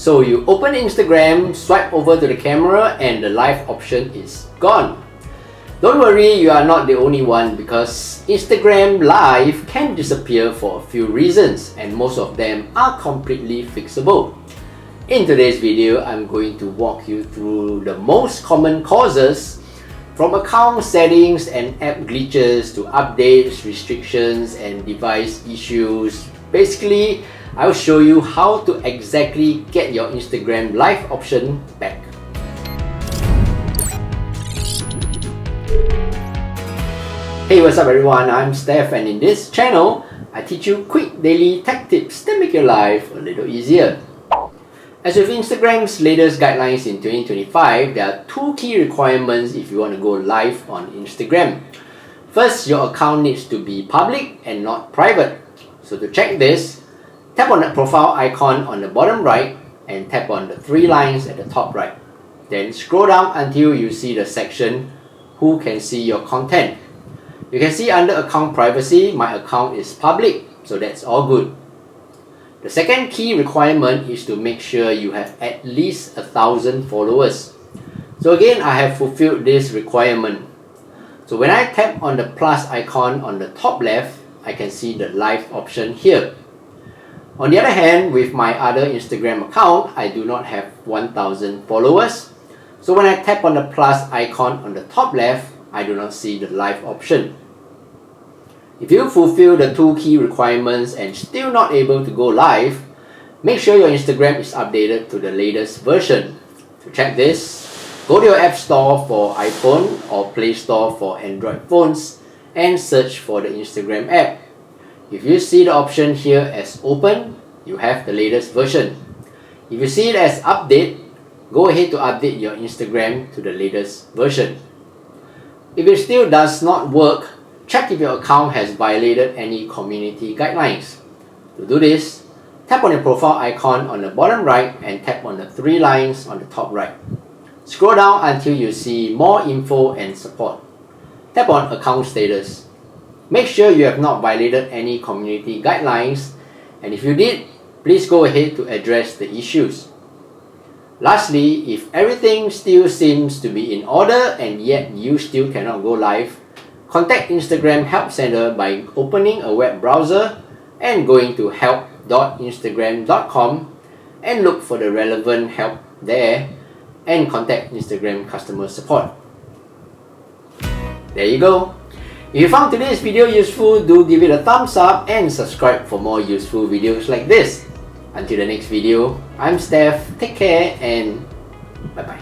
So you open Instagram, swipe over to the camera, and the live option is gone. Don't worry, you are not the only one, because Instagram Live can disappear for a few reasons, and most of them are completely fixable. In today's video, I'm going to walk you through the most common causes, from account settings and app glitches to updates, restrictions, and device issues. Basically, I'll show you how to exactly get your Instagram Live option back. Hey, what's up everyone? I'm Steph, and in this channel, I teach you quick daily tech tips that make your life a little easier. As with Instagram's latest guidelines in 2025, there are two key requirements if you want to go live on Instagram. First, your account needs to be public and not private. So to check this, tap on the profile icon on the bottom right and tap on the three lines at the top right. Then scroll down until you see the section Who can see your content. You can see under account privacy, my account is public, so that's all good. The second key requirement is to make sure you have at least 1,000 followers. So again, I have fulfilled this requirement. So when I tap on the plus icon on the top left, I can see the live option here. On the other hand, with my other Instagram account, I do not have 1,000 followers. So when I tap on the plus icon on the top left, I do not see the live option. If you fulfill the two key requirements and still not able to go live, make sure your Instagram is updated to the latest version. To check this, go to your App Store for iPhone or Play Store for Android phones and search for the Instagram app. If you see the option here as open, you have the latest version. If you see it as update, go ahead to update your Instagram to the latest version. If it still does not work, check if your account has violated any community guidelines. To do this, tap on the profile icon on the bottom right and tap on the three lines on the top right. Scroll down until you see More Info and Support. Tap on Account Status. Make sure you have not violated any community guidelines, and if you did, please go ahead to address the issues. Lastly, if everything still seems to be in order and yet you still cannot go live, contact Instagram Help Center by opening a web browser and going to help.instagram.com and look for the relevant help there and contact Instagram customer support. There you go. If you found today's video useful, do give it a thumbs up and subscribe for more useful videos like this. Until the next video, I'm Steph, take care and bye bye.